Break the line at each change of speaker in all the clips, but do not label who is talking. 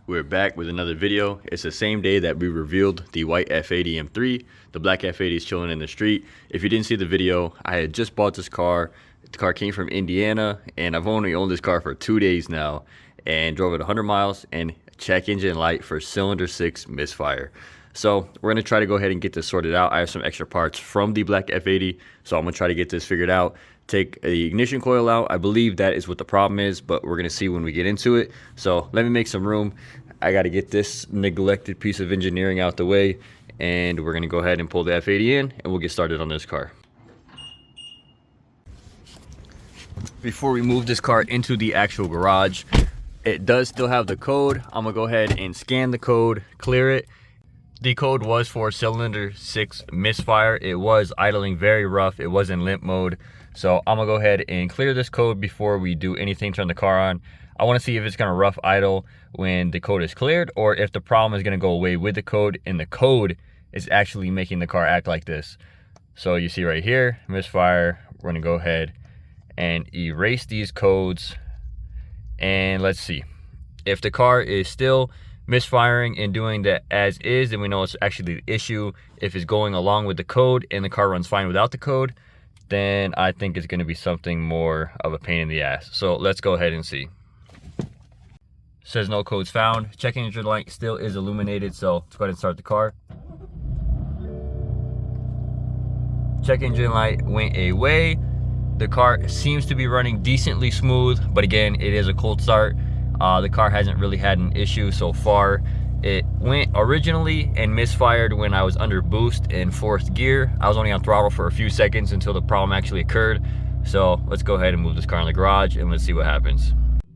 We're back with another video. It's the same day that we revealed the white F80 M3. The black F80 is chilling in the street. If you didn't see the video, I had just bought this car. The car came from Indiana, and I've only owned this car for 2 days now, and drove it 100 miles and check engine light for cylinder 6 misfire. So we're gonna try to go ahead and get this sorted out. I have some extra parts from the black F80, so I'm gonna try to get this figured out. Take the ignition coil out. I believe that is what the problem is, but we're gonna see when we get into it. So let me make some room. I gotta get this neglected piece of engineering out the way, and we're gonna go ahead and pull the F80 in, and we'll get started on this car. Before we move this car into the actual garage, it does still have the code. I'm gonna go ahead and scan the code, clear it. The code was for cylinder 6 misfire. It was idling very rough. It was in limp mode. So I'm gonna go ahead and clear this code before we do anything, turn the car on. I wanna see if it's gonna rough idle when the code is cleared, or if the problem is gonna go away with the code and the code is actually making the car act like this. So you see right here, misfire. We're gonna go ahead and erase these codes. And let's see. If the car is still misfiring and doing that as is, then we know it's actually the issue. If it's going along with the code and the car runs fine without the code, then I think it's going to be something more of a pain in the ass. So let's go ahead and see. Says no codes found. Check engine light still is illuminated, so let's go ahead and start the car. Check engine light went away. The car seems to be running decently smooth, but again, it is a cold start. The car hasn't really had an issue so far. It went originally and misfired when I was under boost in 4th gear. I was only on throttle for a few seconds until the problem actually occurred. So let's go ahead and move this car in the garage and let's see what happens.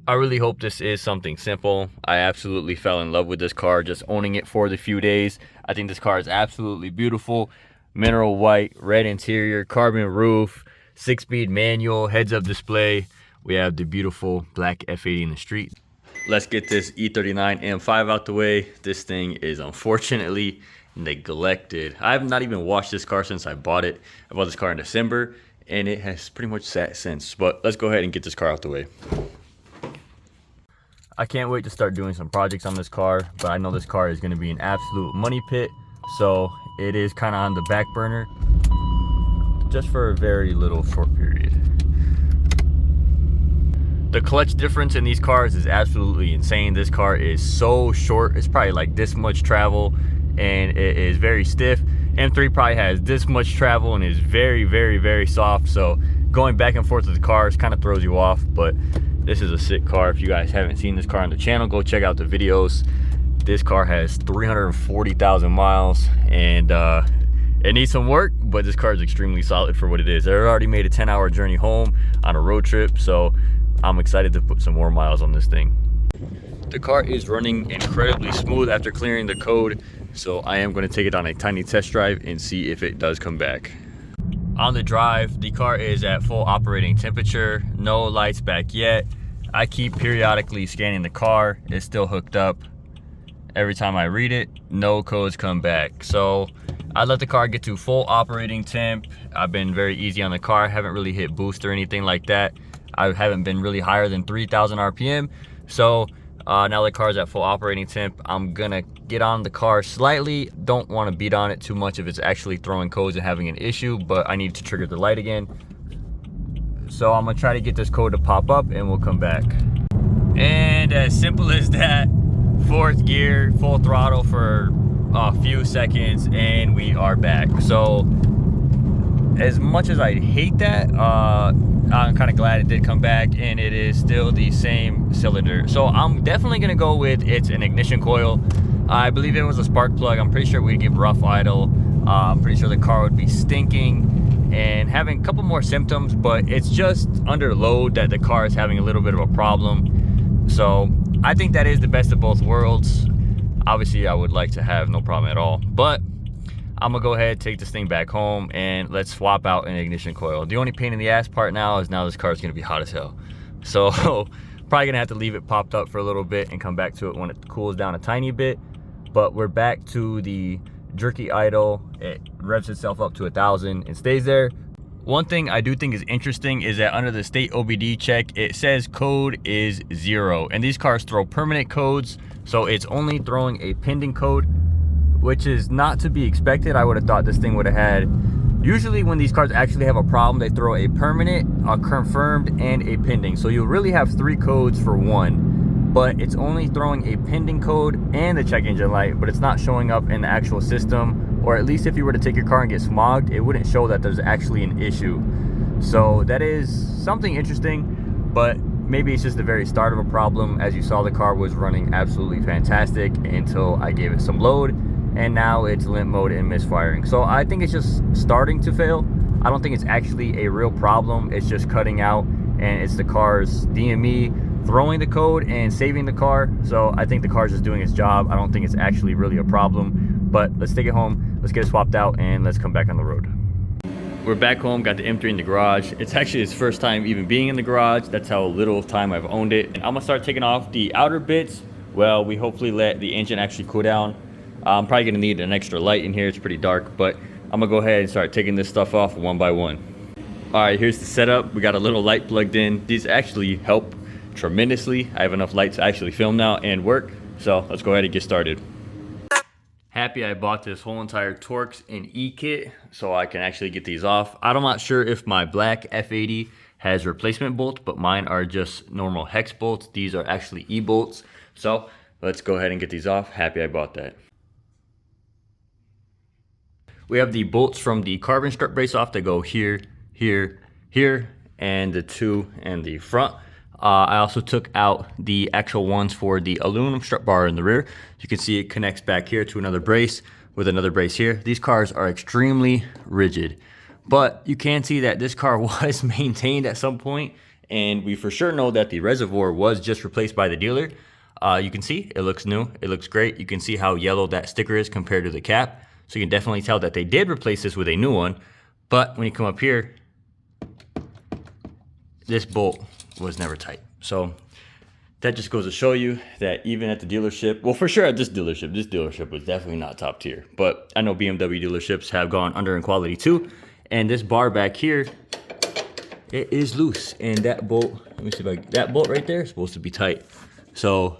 I really hope this is something simple. I absolutely fell in love with this car just owning it for the few days. I think this car is absolutely beautiful. Mineral white, red interior, carbon roof, 6-speed manual, heads-up display. We have the beautiful black F80 in the street. Let's get this E39 M5 out the way. This thing is unfortunately neglected. I have not even washed this car since I bought it. I bought this car in December, and it has pretty much sat since. But let's go ahead and get this car out the way. I can't wait to start doing some projects on this car, but I know this car is going to be an absolute money pit, so it is kind of on the back burner just for a very little short period. The clutch difference in these cars is absolutely insane. This car is so short. It's probably like this much travel, and it is very stiff. M3 probably has this much travel and is very, very, very soft. So going back and forth with the cars kind of throws you off, but this is a sick car. If you guys haven't seen this car on the channel, go check out the videos. This car has 340,000 miles, and it needs some work, but this car is extremely solid for what it is. I already made a 10-hour journey home on a road trip, so I'm excited to put some more miles on this thing. The car is running incredibly smooth after clearing the code, so I am going to take it on a tiny test drive and see if it does come back. On the drive, the car is at full operating temperature, no lights back yet. I keep periodically scanning the car. It's still hooked up. Every time I read it, no codes come back. So I let the car get to full operating temp. I've been very easy on the car. I haven't really hit boost or anything like that. I haven't been really higher than 3,000 RPM. So now the car's at full operating temp. I'm gonna get on the car slightly. Don't want to beat on it too much if it's actually throwing codes and having an issue, but I need to trigger the light again. So I'm gonna try to get this code to pop up and we'll come back. And as simple as that, 4th gear, full throttle for a few seconds, and we are back. So as much as I hate that, I'm kind of glad it did come back, and it is still the same cylinder. So I'm definitely gonna go with it's an ignition coil. I believe it was a spark plug. I'm pretty sure we'd give rough idle. I'm pretty sure the car would be stinking and having a couple more symptoms, but it's just under load that the car is having a little bit of a problem. So I think that is the best of both worlds. Obviously I would like to have no problem at all, but I'm gonna go ahead, take this thing back home, and let's swap out an ignition coil. The only pain in the ass part now is now this car is gonna be hot as hell. So probably gonna have to leave it popped up for a little bit and come back to it when it cools down a tiny bit. But we're back to the jerky idle. It revs itself up to 1,000 and stays there. One thing I do think is interesting is that under the state OBD check, it says code is 0, and these cars throw permanent codes, so it's only throwing a pending code, which is not to be expected. I would have thought this thing would have had, usually when these cars actually have a problem, they throw a permanent, a confirmed, and a pending. So you'll really have 3 codes for one, but it's only throwing a pending code and the check engine light, but it's not showing up in the actual system. Or at least if you were to take your car and get smogged, it wouldn't show that there's actually an issue. So that is something interesting, but maybe it's just the very start of a problem. As you saw, the car was running absolutely fantastic until I gave it some load, and now it's limp mode and misfiring. So I think it's just starting to fail. I don't think it's actually a real problem. It's just cutting out, and it's the car's DME throwing the code and saving the car. So I think the car's just doing its job. I don't think it's actually really a problem. But let's take it home, let's get it swapped out, and let's come back on the road. We're back home, got the M3 in the garage. It's actually its first time even being in the garage. That's how little time I've owned it. And I'm gonna start taking off the outer bits. Well, we hopefully let the engine actually cool down. I'm probably gonna need an extra light in here. It's pretty dark, but I'm gonna go ahead and start taking this stuff off one by one. All right, here's the setup. We got a little light plugged in. These actually help tremendously. I have enough light to actually film now and work. So let's go ahead and get started. Happy I bought this whole entire Torx and E kit so I can actually get these off. I'm not sure if my black F80 has replacement bolts, but mine are just normal hex bolts. These are actually E bolts. So let's go ahead and get these off. Happy I bought that. We have the bolts from the carbon strut brace off that go here, here, here, and the 2 in the front. I also took out the actual ones for the aluminum strut bar in the rear. You can see it connects back here to another brace with another brace here. These cars are extremely rigid, but you can see that this car was maintained at some point, and we for sure know that the reservoir was just replaced by the dealer. You can see it looks new. It looks great. You can see how yellow that sticker is compared to the cap. So you can definitely tell that they did replace this with a new one. But when you come up here, this bolt was never tight. So that just goes to show you that even at the dealership, well, for sure at this dealership was definitely not top tier. But I know BMW dealerships have gone under in quality too. And this bar back here, it is loose. And that bolt, let me see if that bolt right there is supposed to be tight. So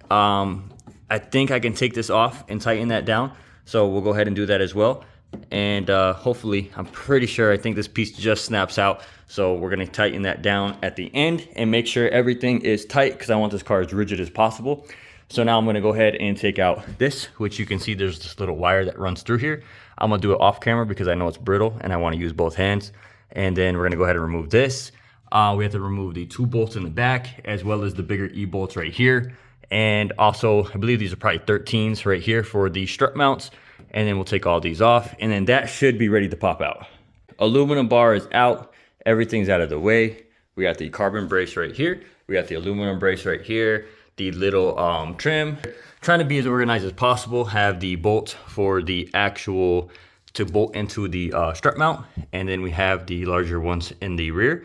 I think I can take this off and tighten that down. So we'll go ahead and do that as well. And hopefully, I'm pretty sure, I think this piece just snaps out. So we're gonna tighten that down at the end and make sure everything is tight, because I want this car as rigid as possible. So now I'm gonna go ahead and take out this, which you can see there's this little wire that runs through here. I'm gonna do it off camera because I know it's brittle and I wanna use both hands. And then we're gonna go ahead and remove this. We have to remove the 2 bolts in the back, as well as the bigger E bolts right here. And also, I believe these are probably 13s right here for the strut mounts. And then we'll take all these off, and then that should be ready to pop out. Aluminum bar is out. Everything's out of the way. We got the carbon brace right here. We got the aluminum brace right here. The little trim. Trying to be as organized as possible. Have the bolts for the actual to bolt into the strut mount. And then we have the larger ones in the rear.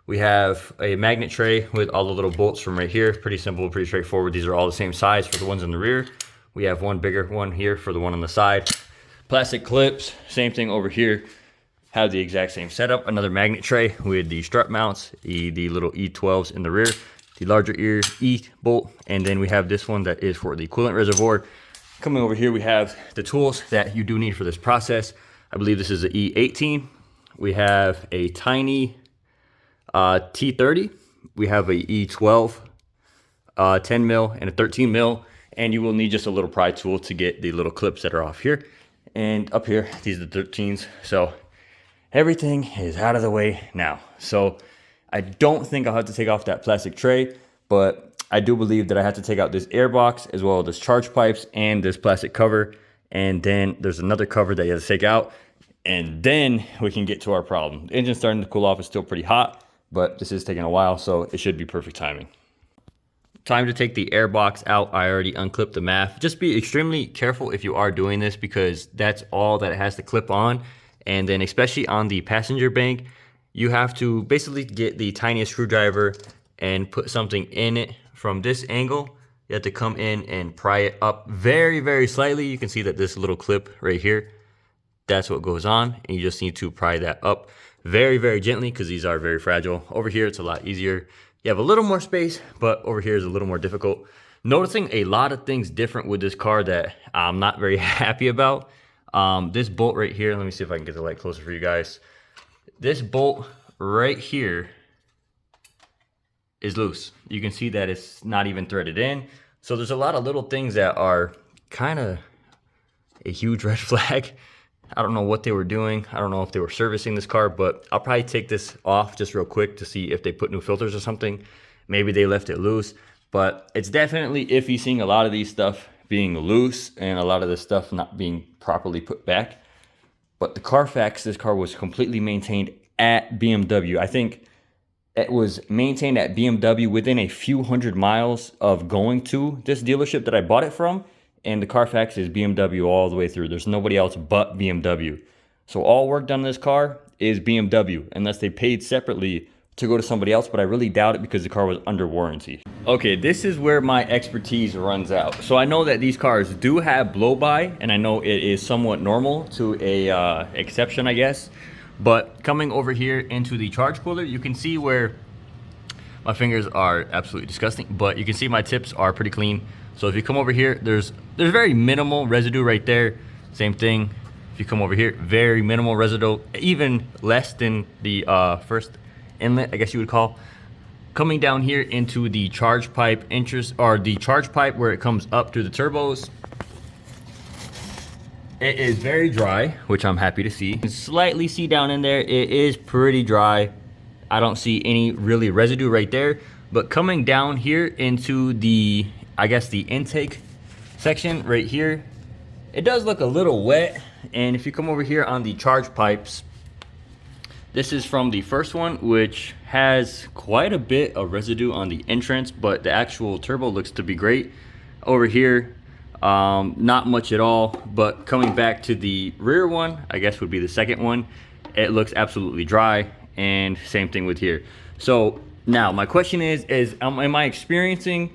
We have a magnet tray with all the little bolts from right here. Pretty simple, pretty straightforward. These are all the same size for the ones in the rear. We have one bigger one here for the one on the side. Plastic clips, same thing over here. Have the exact same setup. Another magnet tray with the strut mounts, the little E12s in the rear, the larger ear E bolt, and then we have this one that is for the coolant reservoir. Coming over here, we have the tools that you do need for this process. I believe this is the E18. We have a tiny T30. We have a E12, 10 mil and a 13 mil. And you will need just a little pry tool to get the little clips that are off here. And up here, these are the 13s. So everything is out of the way now. So I don't think I'll have to take off that plastic tray, but I do believe that I have to take out this air box, as well as this charge pipes and this plastic cover. And then there's another cover that you have to take out. And then we can get to our problem. The engine's starting to cool off. It's still pretty hot, but this is taking a while, so it should be perfect timing. Time to take the air box out. I already unclipped the MAF. Just be extremely careful if you are doing this, because that's all that it has to clip on. And then especially on the passenger bank, you have to basically get the tiniest screwdriver and put something in it from this angle. You have to come in and pry it up very, very slightly. You can see that this little clip right here That's what goes on, and you just need to pry that up very, very gently because these are very fragile. Over here, it's a lot easier. You have a little more space, but over here is a little more difficult. Noticing a lot of things different with this car that I'm not very happy about. This bolt right here, let me see if I can get the light closer for you guys. This bolt right here is loose. You can see that it's not even threaded in. So there's a lot of little things that are kind of a huge red flag. I don't know what they were doing. I don't know if they were servicing this car, but I'll probably take this off just real quick to see if they put new filters or something. Maybe they left it loose, but it's definitely iffy seeing a lot of these stuff being loose and a lot of this stuff not being properly put back. But the Carfax, this car was completely maintained at BMW. I think it was maintained at BMW within a few hundred miles of going to this dealership that I bought it from. And the Carfax is BMW all the way through. There's nobody else but BMW. So all work done on this car is BMW, unless they paid separately to go to somebody else, but I really doubt it because the car was under warranty. Okay, this is where my expertise runs out. So I know that these cars do have blow-by, and I know it is somewhat normal to a exception, I guess. But coming over here into the charge cooler, you can see where my fingers are absolutely disgusting, but you can see my tips are pretty clean. So if you come over here, there's very minimal residue right there. Same thing. If you come over here, very minimal residue, even less than the first inlet, I guess you would call. Coming down here into the charge pipe the charge pipe where it comes up through the turbos, it is very dry, which I'm happy to see. You can slightly see down in there, it is pretty dry. I don't see any really residue right there. But coming down here into the, I guess the intake section right here, it does look a little wet. And if you come over here on the charge pipes, this is from the first one, which has quite a bit of residue on the entrance, but the actual turbo looks to be great. Over here, not much at all, but coming back to the rear one, I guess would be the second one, it looks absolutely dry, and same thing with here. So now my question is am I experiencing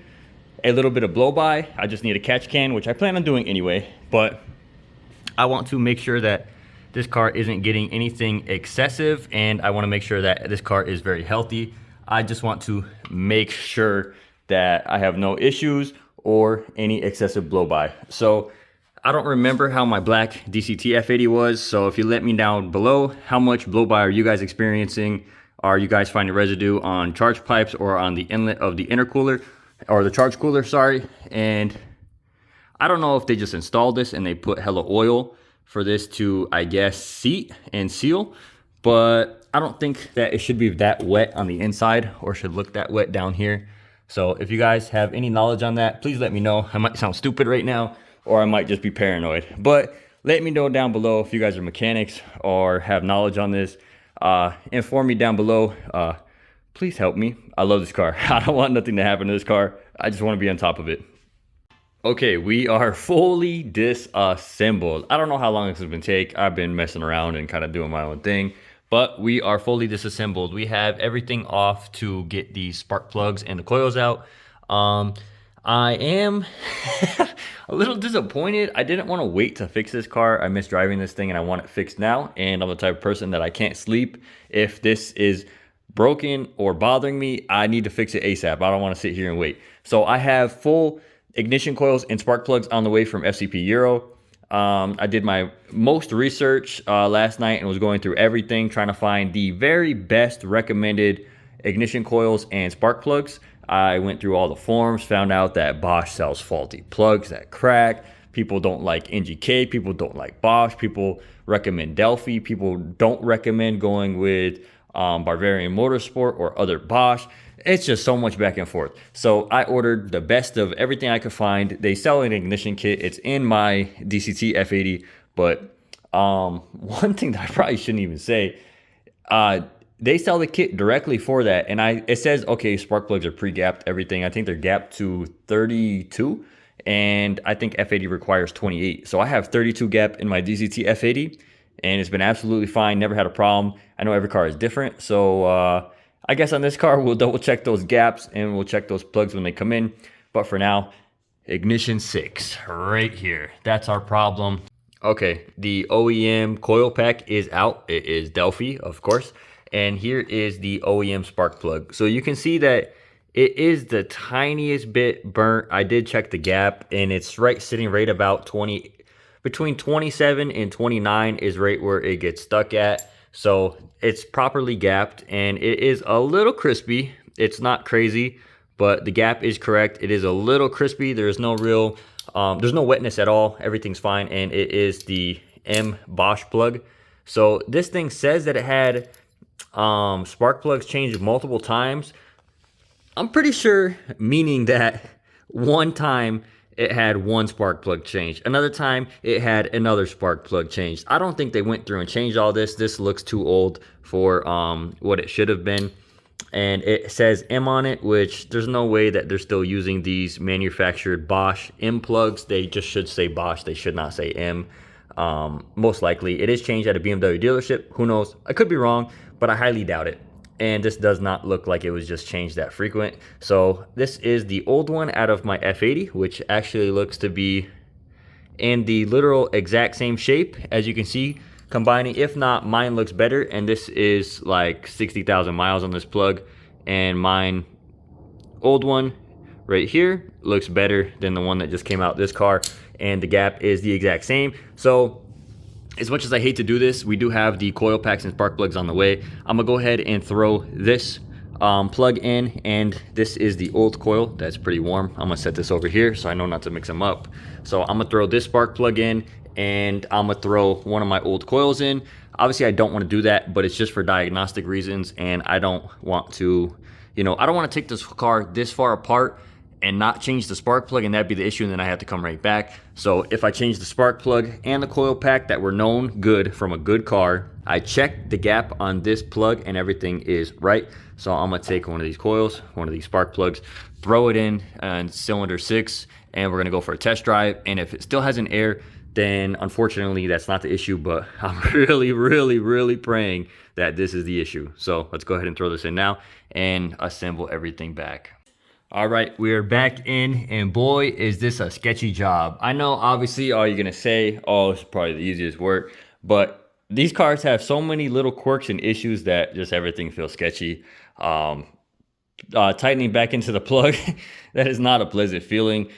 a little bit of blow-by? I just need a catch can, which I plan on doing anyway, but I want to make sure that this car isn't getting anything excessive, and I want to make sure that this car is very healthy. I just want to make sure that I have no issues or any excessive blow-by. So I don't remember how my black DCT F80 was, so if you let me down below, how much blow-by are you guys experiencing? Are you guys finding residue on charge pipes or on the inlet of the intercooler, or the charge cooler, sorry? And I don't know if they just installed this and they put hella oil for this to, I guess, seat and seal, but I don't think that it should be that wet on the inside or should look that wet down here. So if you guys have any knowledge on that, please let me know. I might sound stupid right now, or I might just be paranoid, but let me know down below if you guys are mechanics or have knowledge on this. Inform me down below. Please help me. I love this car. I don't want nothing to happen to this car. I just want to be on top of it. Okay, we are fully disassembled. I don't know how long this has been take. I've been messing around and kind of doing my own thing, but we are fully disassembled. We have everything off to get the spark plugs and the coils out. I am a little disappointed. I didn't want to wait to fix this car. I miss driving this thing and I want it fixed now. And I'm the type of person that I can't sleep. If this is broken or bothering me, I need to fix it ASAP. I don't want to sit here and wait. So I have full ignition coils and spark plugs on the way from FCP Euro. I did my most research last night and was going through everything, trying to find the very best recommended ignition coils and spark plugs. I went through all the forums, found out that Bosch sells faulty plugs that crack. People don't like NGK, people don't like Bosch, people recommend Delphi, people don't recommend going with Bavarian Motorsport or other Bosch. It's just so much back and forth. So I ordered the best of everything I could find. They sell an ignition kit. It's in my DCT F80. But one thing that I probably shouldn't even say, they sell the kit directly for that. And it says, okay, spark plugs are pre-gapped, everything. I think they're gapped to 32. And I think F80 requires 28. So I have 32 gap in my DCT F80. And it's been absolutely fine. Never had a problem. I know every car is different. So I guess on this car, we'll double check those gaps and we'll check those plugs when they come in. But for now, ignition 6 right here. That's our problem. Okay, the OEM coil pack is out. It is Delphi, of course. And here is the OEM spark plug. So you can see that it is the tiniest bit burnt. I did check the gap, and it's sitting right about 20, between 27 and 29 is right where it gets stuck at. So it's properly gapped, and it is a little crispy. It's not crazy, but the gap is correct. It is a little crispy. There's no real there's no wetness at all. Everything's fine, and it is the M Bosch plug. So this thing says that it had spark plugs changed multiple times. I'm pretty sure, meaning that one time it had one spark plug changed, another time it had another spark plug changed. I don't think they went through and changed all this. This looks too old for what it should have been. And it says M on it, which there's no way that they're still using these manufactured Bosch M plugs. They just should say Bosch. They should not say M. Most likely it is changed at a BMW dealership. Who knows? I could be wrong, but I highly doubt it. And this does not look like it was just changed that frequent. So this is the old one out of my F80, which actually looks to be in the literal exact same shape. As you can see, combining, if not, mine looks better, and this is like 60,000 miles on this plug, and mine old one right here looks better than the one that just came out this car, and the gap is the exact same. So as much as I hate to do this, we do have the coil packs and spark plugs on the way. I'm gonna go ahead and throw this plug in, and this is the old coil that's pretty warm. I'm gonna set this over here so I know not to mix them up. So I'm gonna throw this spark plug in, and I'm gonna throw one of my old coils in. Obviously I don't want to do that, but it's just for diagnostic reasons, and I don't want to, I don't want to take this car this far apart and not change the spark plug, and that'd be the issue, and then I have to come right back. So if I change the spark plug and the coil pack that were known good from a good car, I checked the gap on this plug and everything is right. So I'm gonna take one of these coils, one of these spark plugs, throw it in cylinder 6, and we're gonna go for a test drive. And if it still has an air, then unfortunately that's not the issue, but I'm really praying that this is the issue. So let's go ahead and throw this in now and assemble everything back. All right, we are back in, and boy, is this a sketchy job. I know, obviously, all you're gonna say, oh, it's probably the easiest work, but these cars have so many little quirks and issues that just everything feels sketchy. Tightening back into the plug, that is not a pleasant feeling.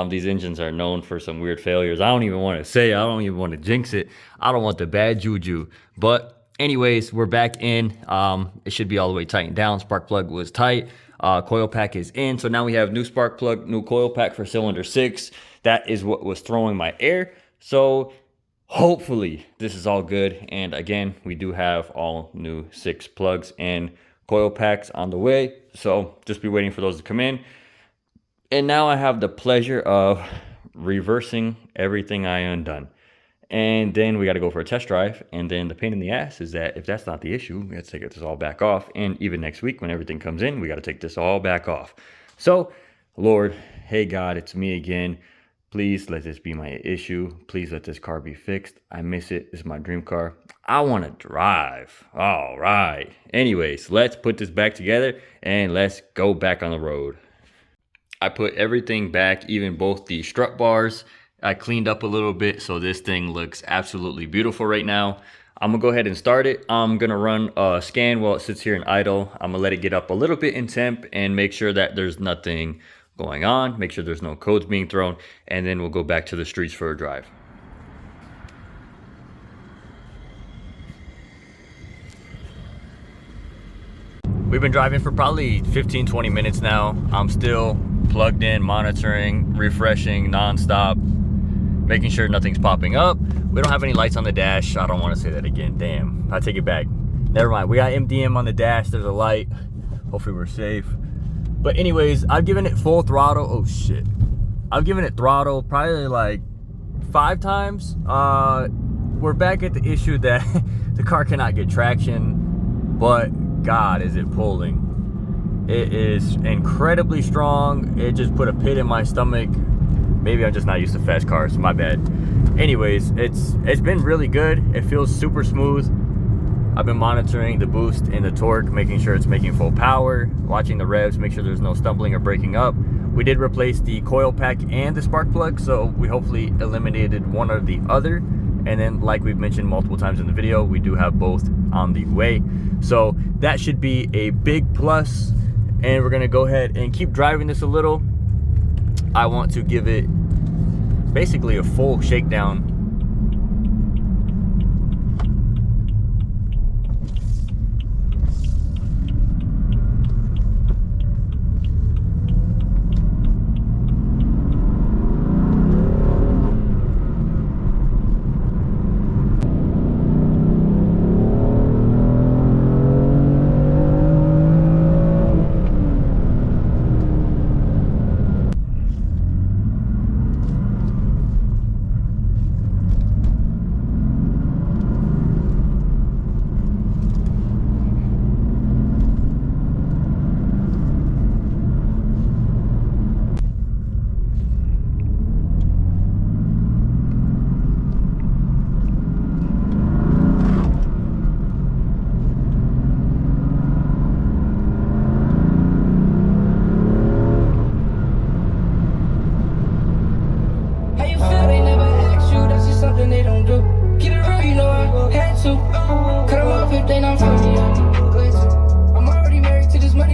These engines are known for some weird failures. I don't even want to say, I don't even want to jinx it. I don't want the bad juju. But anyways, we're back in. It should be all the way tightened down. Spark plug was tight. Coil pack is in. So now we have new spark plug, new coil pack for cylinder 6. That is what was throwing my air. So hopefully this is all good. And again, we do have all new 6 plugs and coil packs on the way. So just be waiting for those to come in. And now I have the pleasure of reversing everything I undone. And then we got to go for a test drive. And then the pain in the ass is that if that's not the issue, we have to take this all back off. And even next week when everything comes in, we got to take this all back off. So, Lord, hey God, it's me again. Please let this be my issue. Please let this car be fixed. I miss it. It's my dream car. I want to drive. All right. Anyways, let's put this back together and let's go back on the road. I put everything back, even both the strut bars. I cleaned up a little bit, so this thing looks absolutely beautiful right now. I'm gonna go ahead and start it. I'm gonna run a scan while it sits here in idle. I'm gonna let it get up a little bit in temp and make sure that there's nothing going on, make sure there's no codes being thrown, and then we'll go back to the streets for a drive. We've been driving for probably 15-20 minutes now. I'm still plugged in, monitoring, refreshing nonstop, making sure nothing's popping up. We don't have any lights on the dash. I don't want to say that again. Damn, I take it back. Never mind. We got MDM on the dash. There's a light. Hopefully we're safe. But anyways, I've given it full throttle. Oh shit. I've given it throttle probably like 5 times. We're back at the issue that the car cannot get traction, but God, is it pulling. It is incredibly strong. It just put a pit in my stomach. Maybe I'm just not used to fast cars, my bad. Anyways, it's been really good. It feels super smooth. I've been monitoring the boost and the torque, making sure it's making full power, watching the revs, make sure there's no stumbling or breaking up. We did replace the coil pack and the spark plug, so we hopefully eliminated one or the other. And then, like we've mentioned multiple times in the video, we do have both on the way. So that should be a big plus. And we're gonna go ahead and keep driving this a little. I want to give it basically a full shakedown.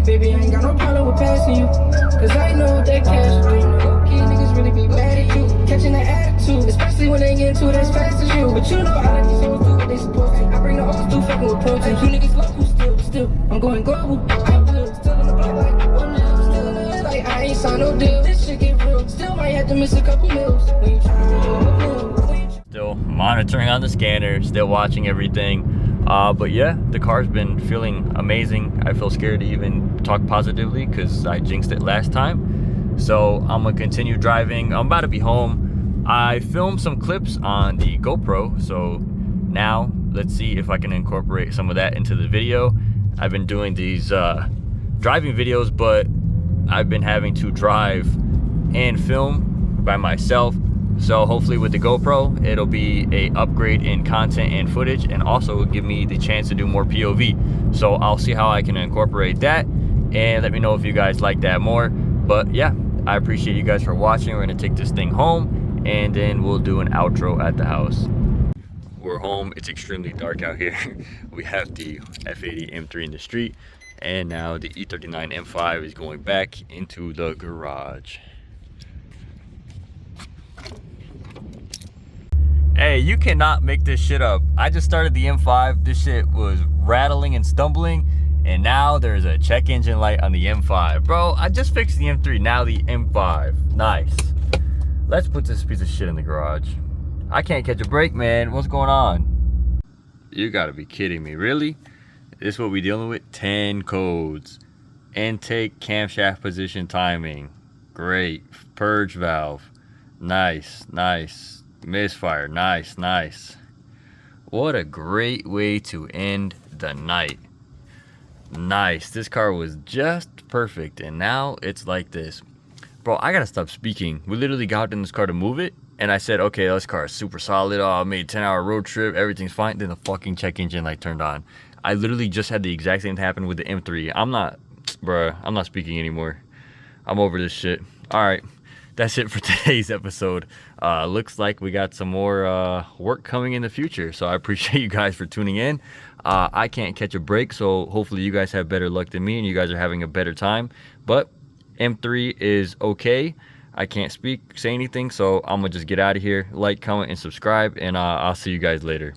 Baby, I ain't got no problem with passing you. Cause I know that cash low-key niggas really be mad at you. Catching that attitude, especially when they get into it as fast as you. But you know I let these hoes do what they supposed to. I bring the hoes through fucking with protein. You niggas local still. I'm going global. Still in the block like, oh no. Still in the hood like, I ain't signed no deal. This shit get real. Still might have to miss a couple meals. When you try.
Still monitoring on the scanner, still watching everything. But yeah, the car's been feeling amazing. I feel scared to even talk positively because I jinxed it last time. So I'm gonna continue driving. I'm about to be home. I filmed some clips on the GoPro, so now let's see if I can incorporate some of that into the video. I've been doing these driving videos, but I've been having to drive and film by myself. So hopefully with the GoPro, it'll be a upgrade in content and footage, and also give me the chance to do more POV. So I'll see how I can incorporate that, and let me know if you guys like that more. But yeah, I appreciate you guys for watching. We're gonna take this thing home, and then we'll do an outro at the house. We're home. It's extremely dark out here. We have the F80 M3 in the street, and now the E39 M5 is going back into the garage. Hey, you cannot make this shit up. I just started the M5. This shit was rattling and stumbling, and now there's a check engine light on the M5. Bro, I just fixed the M3, now the M5. Nice. Let's put this piece of shit in the garage. I can't catch a break, man. What's going on? You gotta be kidding me. Really? This is what we dealing with? 10 codes. Intake, camshaft position, timing. Great. Purge valve. Nice. Misfire, nice. What a great way to end the night. Nice. This car was just perfect, and now it's like this. Bro, I gotta stop speaking. We literally got in this car to move it, and I said, okay, this car is super solid. Oh, I made a 10-hour road trip, everything's fine. Then the fucking check engine light turned on. I literally just had the exact same happen with the M3. I'm not speaking anymore. I'm over this shit. All right. That's it for today's episode. Looks like we got some more work coming in the future, so I appreciate you guys for tuning in. I can't catch a break, so hopefully you guys have better luck than me and you guys are having a better time. But M3 is okay. I can't say anything, so I'm gonna just get out of here. Like, comment, and subscribe, and I'll see you guys later.